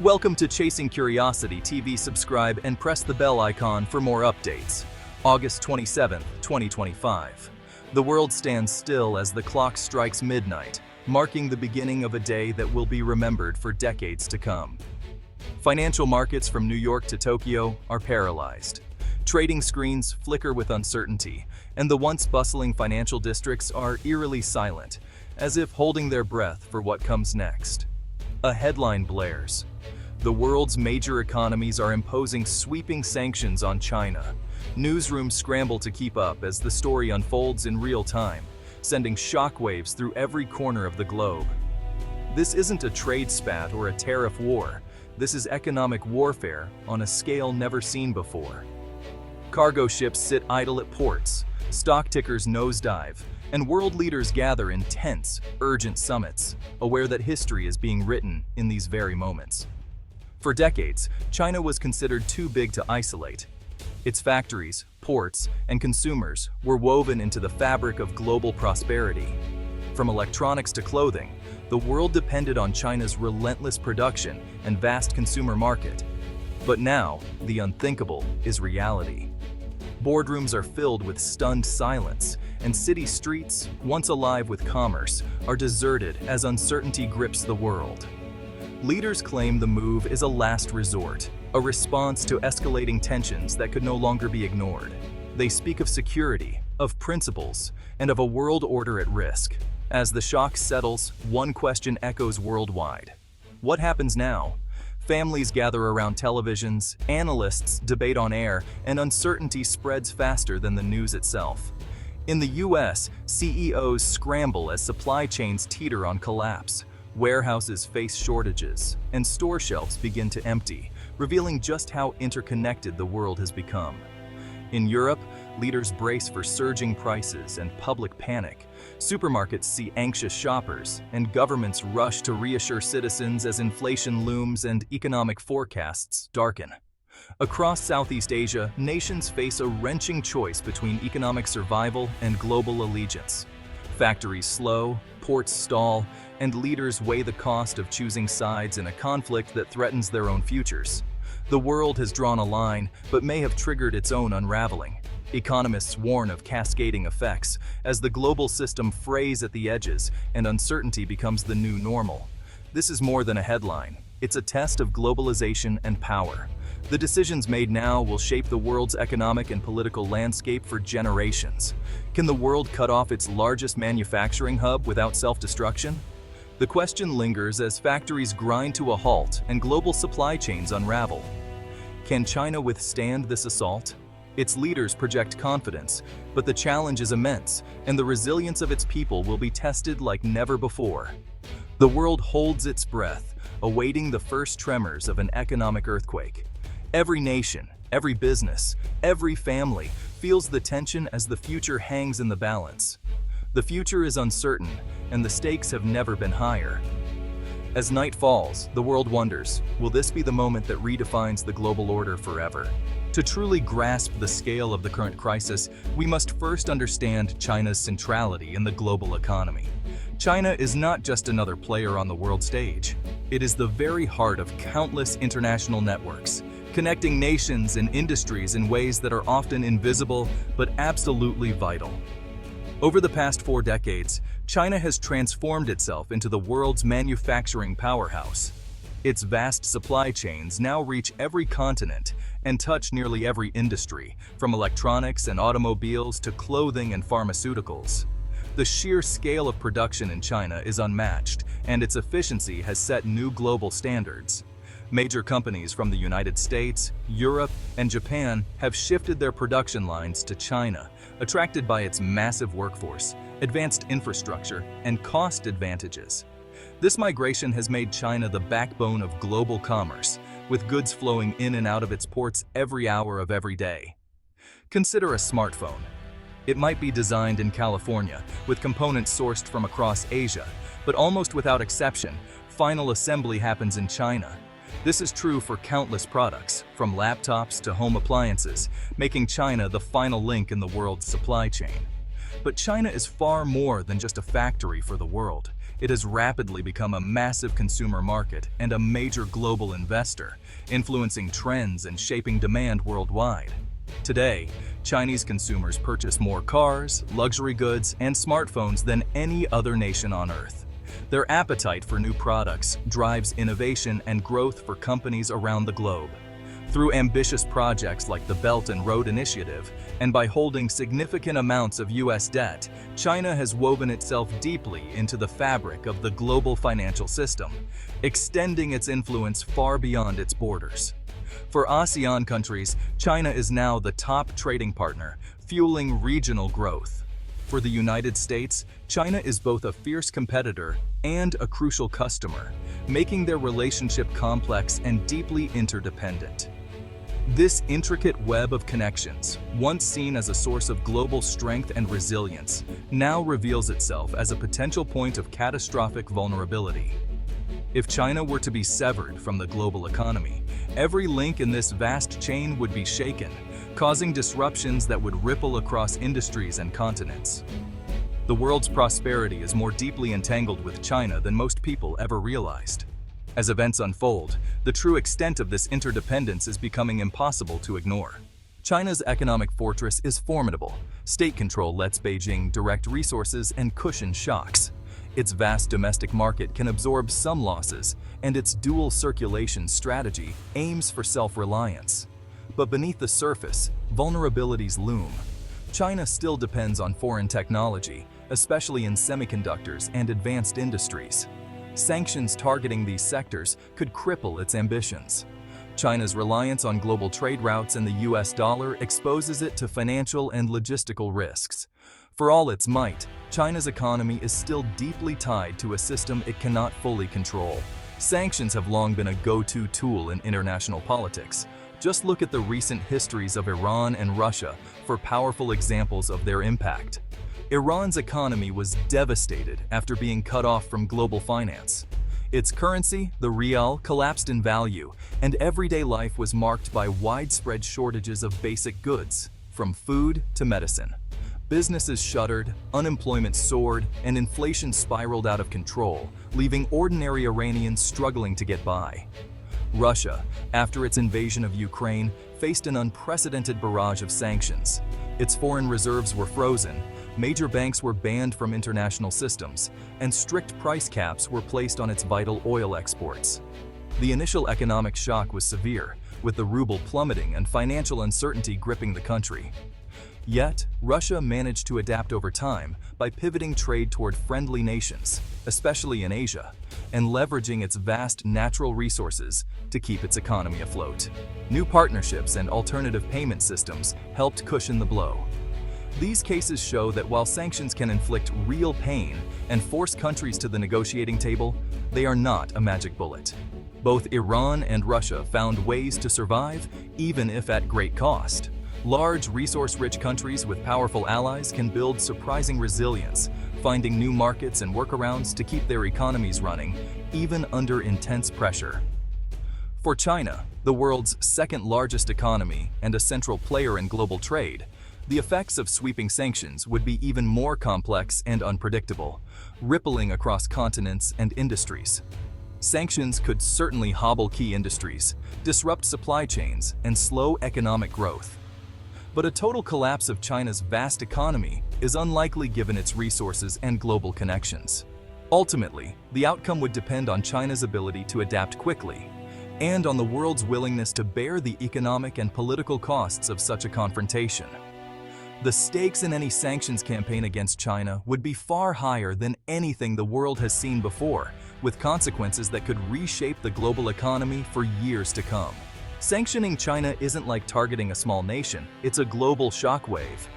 Welcome to Chasing Curiosity TV. Subscribe and press the bell icon for more updates. August 27, 2025. The world stands still as the clock strikes midnight, marking the beginning of a day that will be remembered for decades to come. Financial markets from New York to Tokyo are paralyzed. Trading screens flicker with uncertainty, and the once bustling financial districts are eerily silent, as if holding their breath for what comes next. A headline blares. The world's major economies are imposing sweeping sanctions on China. Newsrooms scramble to keep up as the story unfolds in real time, sending shockwaves through every corner of the globe. This isn't a trade spat or a tariff war. This is economic warfare on a scale never seen before. Cargo ships sit idle at ports, stock tickers nosedive, and world leaders gather in tense, urgent summits, aware that history is being written in these very moments. For decades, China was considered too big to isolate. Its factories, ports, and consumers were woven into the fabric of global prosperity. From electronics to clothing, the world depended on China's relentless production and vast consumer market. But now, the unthinkable is reality. Boardrooms are filled with stunned silence, and city streets, once alive with commerce, are deserted as uncertainty grips the world. Leaders claim the move is a last resort, a response to escalating tensions that could no longer be ignored. They speak of security, of principles, and of a world order at risk. As the shock settles, one question echoes worldwide. What happens now? Families gather around televisions, analysts debate on air, and uncertainty spreads faster than the news itself. In the US, CEOs scramble as supply chains teeter on collapse. Warehouses face shortages, and store shelves begin to empty, revealing just how interconnected the world has become. In Europe, leaders brace for surging prices and public panic. Supermarkets see anxious shoppers, and governments rush to reassure citizens as inflation looms and economic forecasts darken. Across Southeast Asia, nations face a wrenching choice between economic survival and global allegiance. Factories slow, ports stall, and leaders weigh the cost of choosing sides in a conflict that threatens their own futures. The world has drawn a line, but may have triggered its own unraveling. Economists warn of cascading effects as the global system frays at the edges and uncertainty becomes the new normal. This is more than a headline. It's a test of globalization and power. The decisions made now will shape the world's economic and political landscape for generations. Can the world cut off its largest manufacturing hub without self-destruction? The question lingers as factories grind to a halt and global supply chains unravel. Can China withstand this assault? Its leaders project confidence, but the challenge is immense, and the resilience of its people will be tested like never before. The world holds its breath, awaiting the first tremors of an economic earthquake. Every nation, every business, every family feels the tension as the future hangs in the balance. The future is uncertain, and the stakes have never been higher. As night falls, the world wonders, will this be the moment that redefines the global order forever? To truly grasp the scale of the current crisis, we must first understand China's centrality in the global economy. China is not just another player on the world stage. It is the very heart of countless international networks, connecting nations and industries in ways that are often invisible but absolutely vital. Over the past 4 decades, China has transformed itself into the world's manufacturing powerhouse. Its vast supply chains now reach every continent and touch nearly every industry, from electronics and automobiles to clothing and pharmaceuticals. The sheer scale of production in China is unmatched, and its efficiency has set new global standards. Major companies from the United States, Europe, and Japan have shifted their production lines to China, attracted by its massive workforce, advanced infrastructure, and cost advantages. This migration has made China the backbone of global commerce, with goods flowing in and out of its ports every hour of every day. Consider a smartphone. It might be designed in California, with components sourced from across Asia, but almost without exception, final assembly happens in China. This is true for countless products, from laptops to home appliances, making China the final link in the world's supply chain. But China is far more than just a factory for the world. It has rapidly become a massive consumer market and a major global investor, influencing trends and shaping demand worldwide. Today, Chinese consumers purchase more cars, luxury goods, and smartphones than any other nation on Earth. Their appetite for new products drives innovation and growth for companies around the globe. Through ambitious projects like the Belt and Road Initiative, and by holding significant amounts of U.S. debt, China has woven itself deeply into the fabric of the global financial system, extending its influence far beyond its borders. For ASEAN countries, China is now the top trading partner, fueling regional growth. For the United States, China is both a fierce competitor and a crucial customer, making their relationship complex and deeply interdependent. This intricate web of connections, once seen as a source of global strength and resilience, now reveals itself as a potential point of catastrophic vulnerability. If China were to be severed from the global economy, every link in this vast chain would be shaken, causing disruptions that would ripple across industries and continents. The world's prosperity is more deeply entangled with China than most people ever realized. As events unfold, the true extent of this interdependence is becoming impossible to ignore. China's economic fortress is formidable. State control lets Beijing direct resources and cushion shocks. Its vast domestic market can absorb some losses, and its dual circulation strategy aims for self-reliance. But beneath the surface, vulnerabilities loom. China still depends on foreign technology, especially in semiconductors and advanced industries. Sanctions targeting these sectors could cripple its ambitions. China's reliance on global trade routes and the US dollar exposes it to financial and logistical risks. For all its might, China's economy is still deeply tied to a system it cannot fully control. Sanctions have long been a go-to tool in international politics. Just look at the recent histories of Iran and Russia for powerful examples of their impact. Iran's economy was devastated after being cut off from global finance. Its currency, the rial, collapsed in value, and everyday life was marked by widespread shortages of basic goods, from food to medicine. Businesses shuttered, unemployment soared, and inflation spiraled out of control, leaving ordinary Iranians struggling to get by. Russia, after its invasion of Ukraine, faced an unprecedented barrage of sanctions. Its foreign reserves were frozen, major banks were banned from international systems, and strict price caps were placed on its vital oil exports. The initial economic shock was severe, with the ruble plummeting and financial uncertainty gripping the country. Yet, Russia managed to adapt over time by pivoting trade toward friendly nations, especially in Asia, and leveraging its vast natural resources to keep its economy afloat. New partnerships and alternative payment systems helped cushion the blow. These cases show that while sanctions can inflict real pain and force countries to the negotiating table, they are not a magic bullet. Both Iran and Russia found ways to survive, even if at great cost. Large, resource-rich countries with powerful allies can build surprising resilience, finding new markets and workarounds to keep their economies running, even under intense pressure. For China, the world's second-largest economy and a central player in global trade, the effects of sweeping sanctions would be even more complex and unpredictable, rippling across continents and industries. Sanctions could certainly hobble key industries, disrupt supply chains, and slow economic growth. But a total collapse of China's vast economy is unlikely given its resources and global connections. Ultimately, the outcome would depend on China's ability to adapt quickly, and on the world's willingness to bear the economic and political costs of such a confrontation. The stakes in any sanctions campaign against China would be far higher than anything the world has seen before, with consequences that could reshape the global economy for years to come. Sanctioning China isn't like targeting a small nation, it's a global shockwave.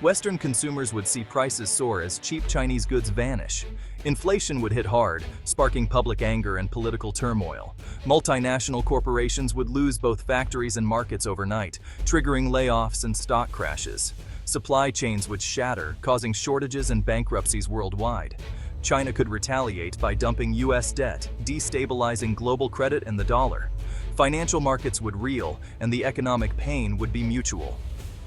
Western consumers would see prices soar as cheap Chinese goods vanish. Inflation would hit hard, sparking public anger and political turmoil. Multinational corporations would lose both factories and markets overnight, triggering layoffs and stock crashes. Supply chains would shatter, causing shortages and bankruptcies worldwide. China could retaliate by dumping US debt, destabilizing global credit and the dollar. Financial markets would reel, and the economic pain would be mutual.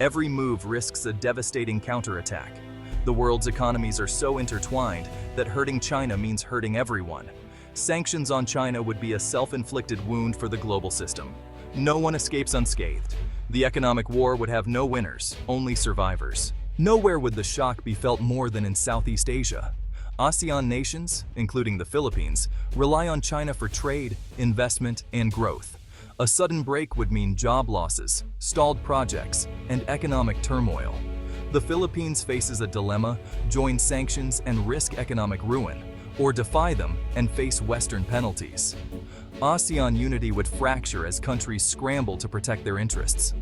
Every move risks a devastating counterattack. The world's economies are so intertwined that hurting China means hurting everyone. Sanctions on China would be a self-inflicted wound for the global system. No one escapes unscathed. The economic war would have no winners, only survivors. Nowhere would the shock be felt more than in Southeast Asia. ASEAN nations, including the Philippines, rely on China for trade, investment, and growth. A sudden break would mean job losses, stalled projects, and economic turmoil. The Philippines faces a dilemma: join sanctions and risk economic ruin, or defy them and face Western penalties. ASEAN unity would fracture as countries scramble to protect their interests.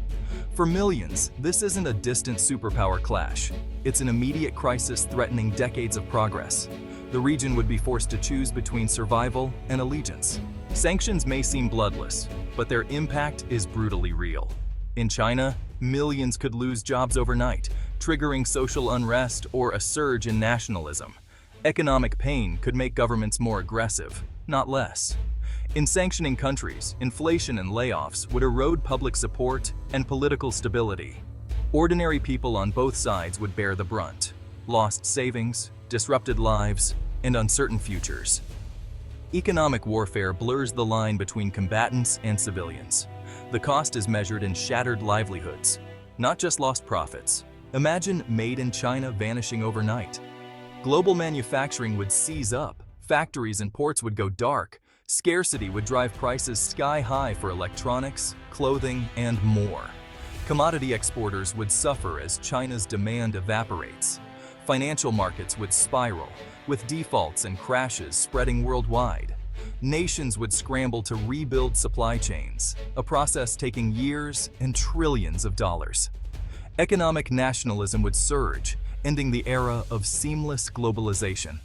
For millions, this isn't a distant superpower clash. It's an immediate crisis threatening decades of progress. The region would be forced to choose between survival and allegiance. Sanctions may seem bloodless, but their impact is brutally real. In China, millions could lose jobs overnight, triggering social unrest or a surge in nationalism. Economic pain could make governments more aggressive, not less. In sanctioning countries, inflation and layoffs would erode public support and political stability. Ordinary people on both sides would bear the brunt: lost savings, disrupted lives, and uncertain futures. Economic warfare blurs the line between combatants and civilians. The cost is measured in shattered livelihoods, not just lost profits. Imagine made in China vanishing overnight. Global manufacturing would seize up, factories and ports would go dark, scarcity would drive prices sky high for electronics, clothing, and more. Commodity exporters would suffer as China's demand evaporates. Financial markets would spiral, with defaults and crashes spreading worldwide. Nations would scramble to rebuild supply chains, a process taking years and trillions of dollars. Economic nationalism would surge, ending the era of seamless globalization.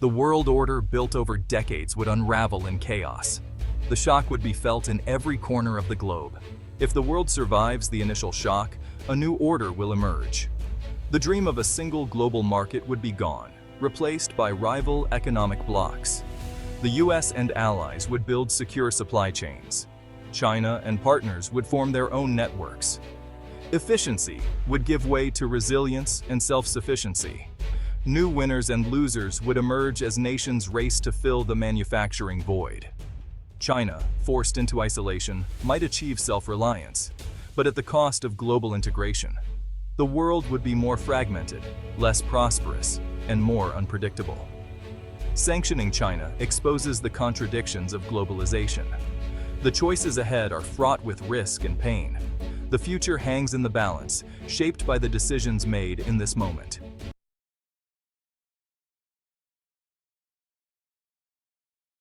The world order built over decades would unravel in chaos. The shock would be felt in every corner of the globe. If the world survives the initial shock, a new order will emerge. The dream of a single global market would be gone, replaced by rival economic blocs. The US and allies would build secure supply chains. China and partners would form their own networks. Efficiency would give way to resilience and self-sufficiency. New winners and losers would emerge as nations race to fill the manufacturing void. China, forced into isolation, might achieve self-reliance, but at the cost of global integration. The world would be more fragmented, less prosperous, and more unpredictable. Sanctioning China exposes the contradictions of globalization. The choices ahead are fraught with risk and pain. The future hangs in the balance, shaped by the decisions made in this moment.